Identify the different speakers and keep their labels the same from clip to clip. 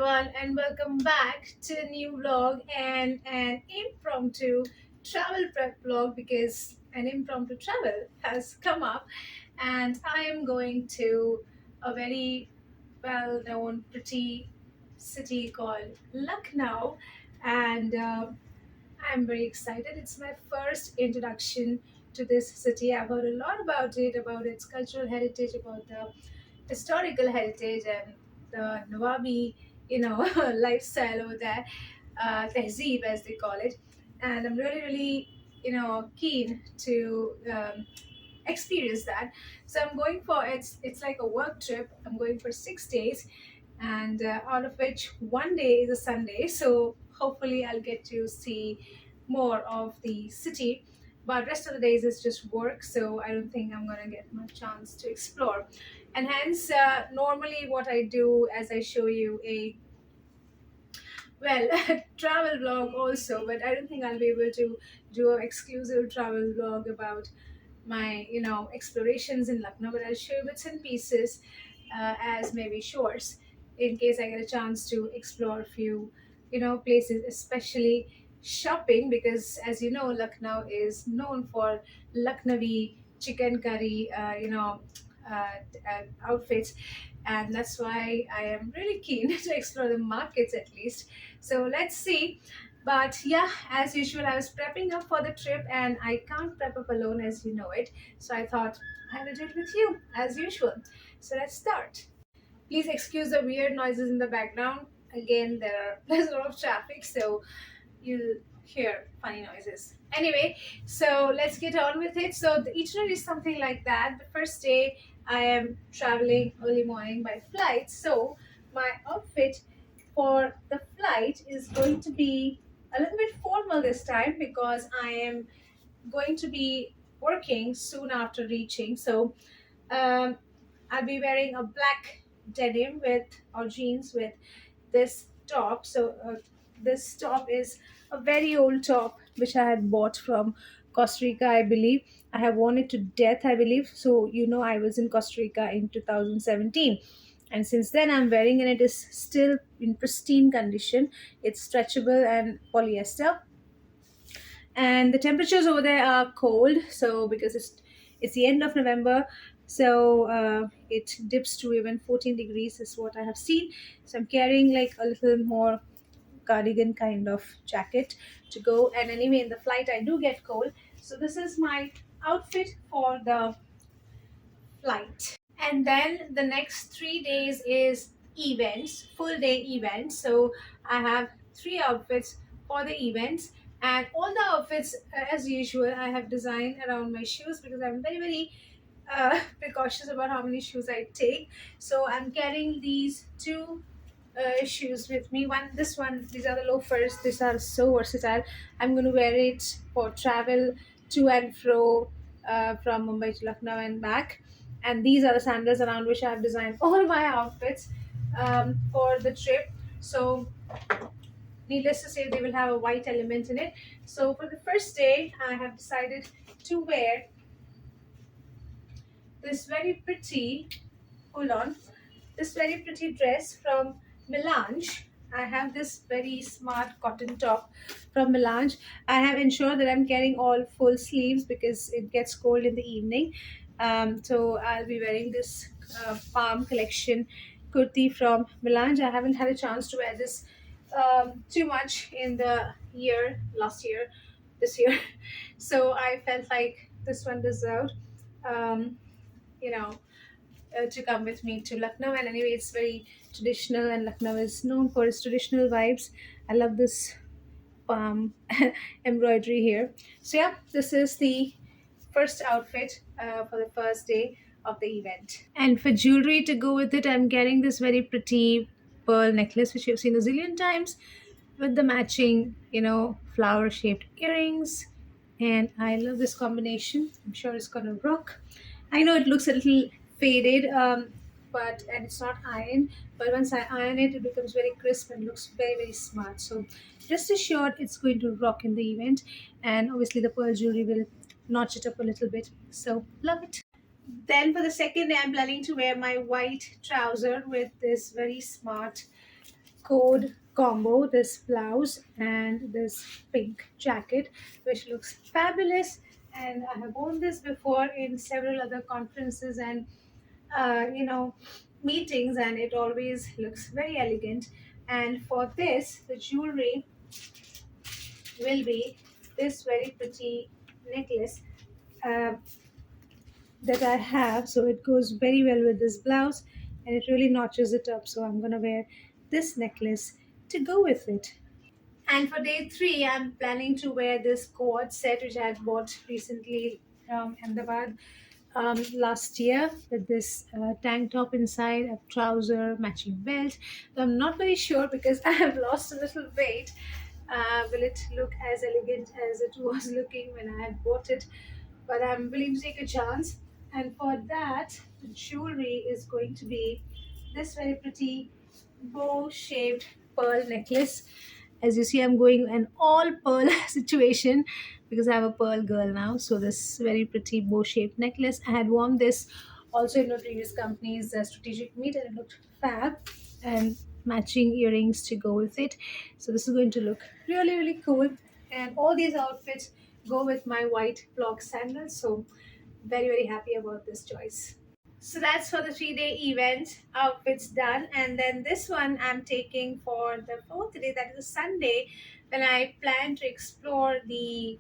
Speaker 1: everyone, and welcome back to a new vlog and an impromptu travel prep vlog because an impromptu travel has come up, and I am going to a very well known, pretty city called Lucknow, and I'm very excited. It's my first introduction to this city. I've heard a lot about it, about its cultural heritage, about the historical heritage and the Nawabi, lifestyle over there, tehzeeb as they call it. And I'm really, really, keen to experience that. So I'm going for it's like a work trip. I'm going for 6 days, and out of which one day is a Sunday. So hopefully I'll get to see more of the city. But rest of the days is just work, so I don't think I'm gonna get much chance to explore. And hence, normally what I do as I show you a well travel vlog also, but I don't think I'll be able to do an exclusive travel vlog about my explorations in Lucknow, but I'll show you bits and pieces as maybe shorts in case I get a chance to explore a few places, especially shopping, because as you know Lucknow is known for Lucknowi chicken curry outfits, and that's why I am really keen to explore the markets at least. So let's see. But yeah, as usual, I was prepping up for the trip and I can't prep up alone, as you know it. So I thought I will do it with you as usual. So let's start. Please excuse the weird noises in the background. Again, there's a lot of traffic, so you'll hear funny noises. Anyway, so let's get on with it. So the itinerary is something like that. The first day I am traveling early morning by flight. So my outfit for the flight is going to be a little bit formal this time because I am going to be working soon after reaching. So um, I'll be wearing a black denim with or jeans with this top. So this top is a very old top which I had bought from Costa Rica, I believe. I have worn it to death, I believe. So I was in Costa Rica in 2017. And since then, I'm wearing, and it is still in pristine condition. It's stretchable and polyester, and the temperatures over there are cold, so because it's the end of November, so it dips to even 14 degrees is what I have seen. So I'm carrying like a little more cardigan kind of jacket to go, and anyway in the flight I do get cold. So this is my outfit for the flight. And then the next 3 days is events, full day events. So I have three outfits for the events, and all the outfits, as usual, I have designed around my shoes because I'm very, very precautious about how many shoes I take. So I'm carrying these two shoes with me. These are the loafers. These are so versatile. I'm going to wear it for travel to and fro from Mumbai to Lucknow and back. And these are the sandals around which I have designed all my outfits for the trip. So needless to say, they will have a white element in it. So for the first day, I have decided to wear this very pretty, hold on, this very pretty dress from Melange. I have this very smart cotton top from Melange. I have ensured that I'm carrying all full sleeves because it gets cold in the evening. So I'll be wearing this Palm Collection kurti from Melange. I haven't had a chance to wear this too much in the last year, this year. So I felt like this one deserved. Um, you know to come with me to Lucknow. And anyway, it's very traditional, and Lucknow is known for its traditional vibes. I love this palm embroidery here. So yeah, this is the first outfit for the first day of the event. And for jewelry to go with it, I'm getting this very pretty pearl necklace, which you've seen a zillion times, with the matching, flower shaped earrings. And I love this combination. I'm sure it's gonna rock. I know it looks a little faded, and it's not ironed. But once I iron it, it becomes very crisp and looks very, very smart. So rest assured, it's going to rock in the event. And obviously, the pearl jewelry will notch it up a little bit. So love it. Then for the second day, I'm planning to wear my white trouser with this very smart code combo, this blouse and this pink jacket, which looks fabulous. And I have worn this before in several other conferences and meetings, and it always looks very elegant. And for this, the jewelry will be this very pretty necklace uh, that I have. So it goes very well with this blouse and it really notches it up. So I'm gonna wear this necklace to go with it. And for day three, I'm planning to wear this cord set which I had bought recently from Ahmedabad last year, with this tank top inside, a trouser, matching belt. So I'm not very sure because I have lost a little weight. Will it look as elegant as it was looking when I had bought it? But I'm willing to take a chance. And for that, the jewelry is going to be this very pretty bow shaped pearl necklace. As you see, I'm going an all pearl situation because I have a pearl girl now. So this very pretty bow shaped necklace, I had worn this also in my previous company's strategic meet and it looked fab, and matching earrings to go with it. So this is going to look really really cool, and all these outfits go with my white block sandals. So very very happy about this choice. So that's for the 3 day event. Outfits done. And then this one I'm taking for the fourth day, that is a Sunday, when I plan to explore the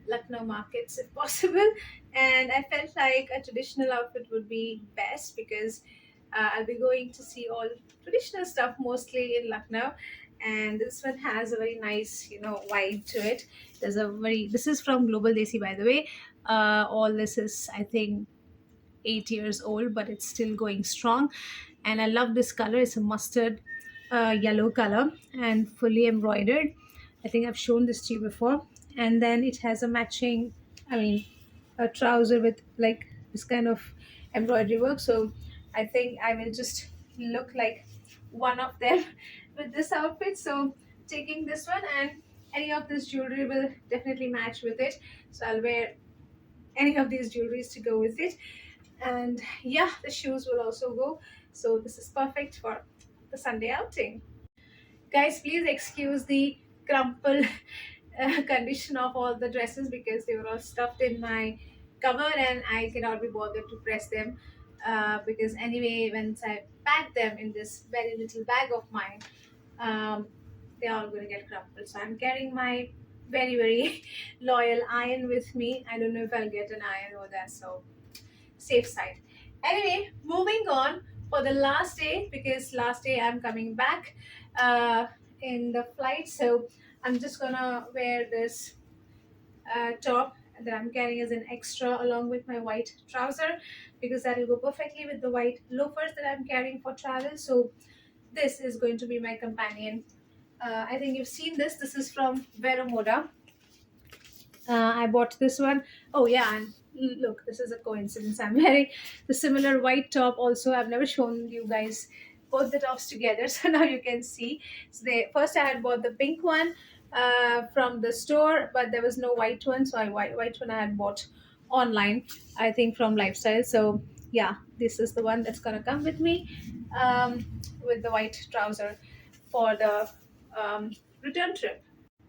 Speaker 1: Lucknow markets if possible. And I felt like a traditional outfit would be best because I'll be going to see all traditional stuff mostly in Lucknow. And this one has a very nice, vibe to it. This is from Global Desi, by the way. All this is, I think, 8 years old, but it's still going strong. And I love this color. It's a mustard yellow color and fully embroidered. I think I've shown this to you before. And then it has a matching, I mean, a trouser with like this kind of embroidery work. So I think I will just look like one of them with this outfit. So taking this one, and any of this jewelry will definitely match with it. So I'll wear any of these jewelries to go with it. And yeah, the shoes will also go. So this is perfect for the Sunday outing. Guys, please excuse the crumple condition of all the dresses because they were all stuffed in my cupboard and I cannot be bothered to press them, because anyway, once I pack them in this very little bag of mine, um, they're all going to get crumpled. So I'm carrying my very very loyal iron with me. I don't know if I'll get an iron over there, so safe side. Anyway, moving on for the last day, because last day I'm coming back uh, in the flight. So I'm just gonna wear this top that I'm carrying as an extra along with my white trouser, because that will go perfectly with the white loafers that I'm carrying for travel. So this is going to be my companion. I think you've seen this. This is from Vero Moda. I bought this one. Oh yeah, and look, this is a coincidence. I'm wearing the similar white top. Also, I've never shown you guys both the tops together, so now you can see. So they first I had bought the pink one from the store, but there was no white one, so white one I had bought online. I think from Lifestyle. So yeah, this is the one that's gonna come with me, with the white trouser for the return trip.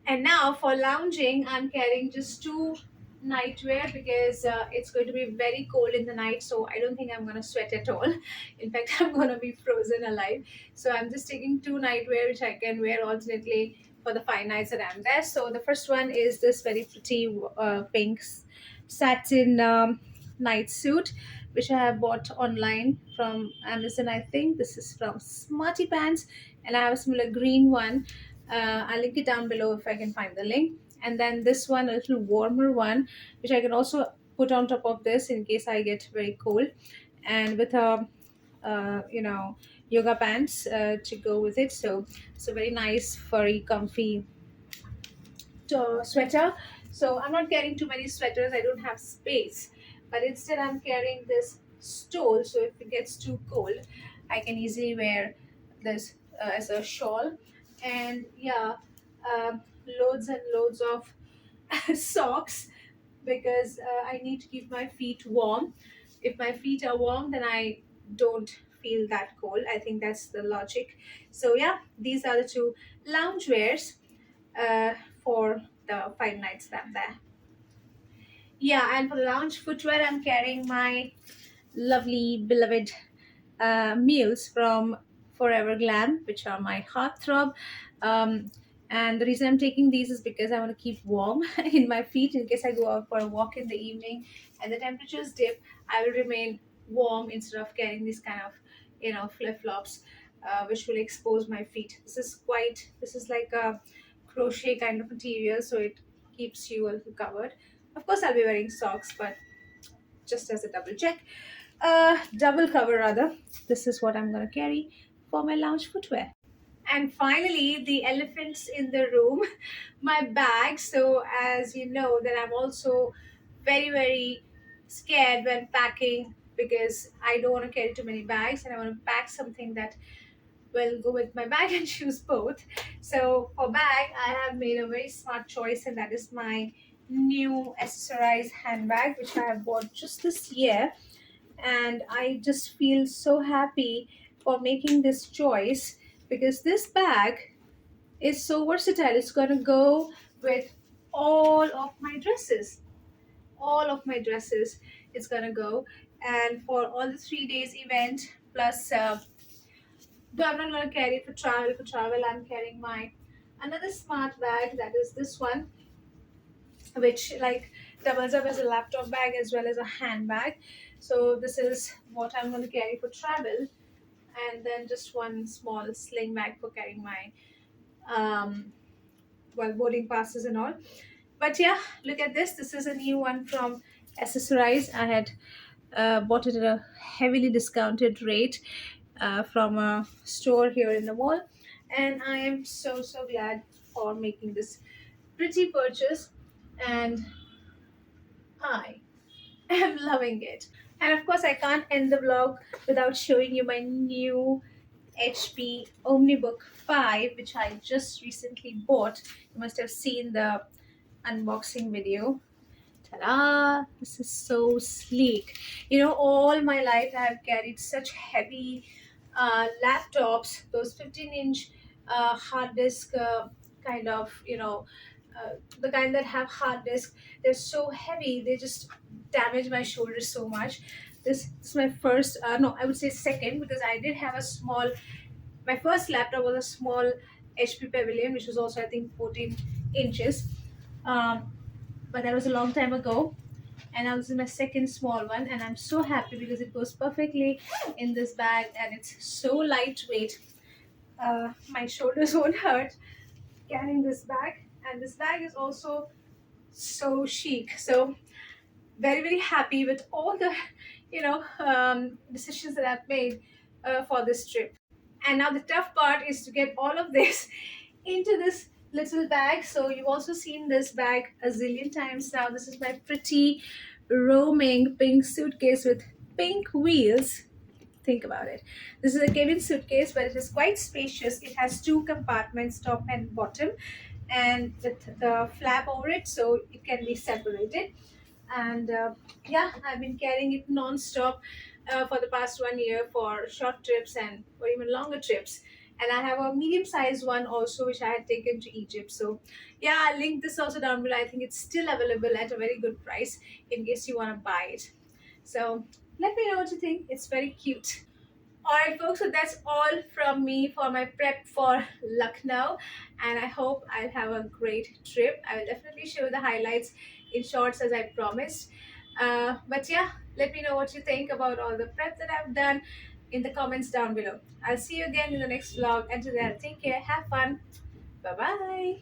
Speaker 1: And now for lounging, I'm carrying just two nightwear because it's going to be very cold in the night. So I don't think I'm going to sweat at all. In fact, I'm going to be frozen alive. So I'm just taking two nightwear which I can wear alternately for the 5 nights that I'm there. So the first one is this very pretty pink satin night suit which I have bought online from Amazon. I think this is from Smarty Pants, and I have a similar green one. I'll link it down below if I can find the link. And then this one, a little warmer one, which I can also put on top of this in case I get very cold, and with a yoga pants to go with it. So it's a very nice, furry, comfy sweater. So I'm not carrying too many sweaters. I don't have space, but instead I'm carrying this stole. So if it gets too cold, I can easily wear this as a shawl. And yeah, loads and loads of socks because I need to keep my feet warm. If my feet are warm, then I don't feel that cold. I think that's the logic. So yeah, these are the two lounge wears uh, for the 5 nights that I'm there. Yeah, and for the lounge footwear, I'm carrying my lovely beloved meals from Forever Glam, which are my heartthrob. Um, and the reason I'm taking these is because I want to keep warm in my feet in case I go out for a walk in the evening and the temperatures dip. I will remain warm instead of carrying these kind of, flip flops, which will expose my feet. This is like a crochet kind of material, so it keeps you a little covered. Of course, I'll be wearing socks, but just as a double check. Double cover rather. This is what I'm gonna carry for my lounge footwear. And finally, the elephants in the room, my bag. So as you know, that I'm also very scared when packing because I don't want to carry too many bags and I want to pack something that will go with my bag and shoes both. So for bag, I have made a very smart choice, and that is my new accessorized handbag, which I have bought just this year. And I just feel so happy for making this choice because this bag is so versatile. It's going to go with all of my dresses. All of my dresses it's going to go. And for all the 3 days event, plus, though I'm not going to carry it for travel. For travel, I'm carrying my another smart bag, that is this one, which like doubles up as a laptop bag as well as a handbag. So this is what I'm going to carry for travel, and then just one small sling bag for carrying my um, boarding passes and all. But yeah, look at this. This is a new one from Accessorize. I had bought it at a heavily discounted rate from a store here in the mall, and I am so glad for making this pretty purchase, and I am loving it. And of course, I can't end the vlog without showing you my new HP Omnibook 5, which I just recently bought. You must have seen the unboxing video. Ta-da! This is so sleek. All my life I have carried such heavy laptops, those 15-inch hard disk kind of, the kind that have hard disk. They're so heavy, they just damage my shoulders so much. This is my first, no, I would say second, because I did have a small, my first laptop was a small HP Pavilion, which was also, I think, 14 inches. Um, but that was a long time ago, and now this is my second small one, and I'm so happy because it goes perfectly in this bag and it's so lightweight. My shoulders won't hurt carrying this bag, and this bag is also so chic. So very happy with all the decisions that I've made for this trip. And now the tough part is to get all of this into this little bag. So you've also seen this bag a zillion times now. This is my pretty roaming pink suitcase with pink wheels. Think about it. This is a cabin suitcase, but it is quite spacious. It has two compartments, top and bottom, and with the flap over it, so it can be separated. And yeah, I've been carrying it non-stop for the past 1 year for short trips and for even longer trips. And I have a medium-sized one also, which I had taken to Egypt. So yeah, I'll link this also down below. I think it's still available at a very good price in case you want to buy it. So let me know what you think. It's very cute. Alright, folks, so that's all from me for my prep for Lucknow, and I hope I'll have a great trip. I will definitely show the highlights in shorts as I promised. But yeah, let me know what you think about all the prep that I've done in the comments down below. I'll see you again in the next vlog. Until then, take care, have fun, bye bye.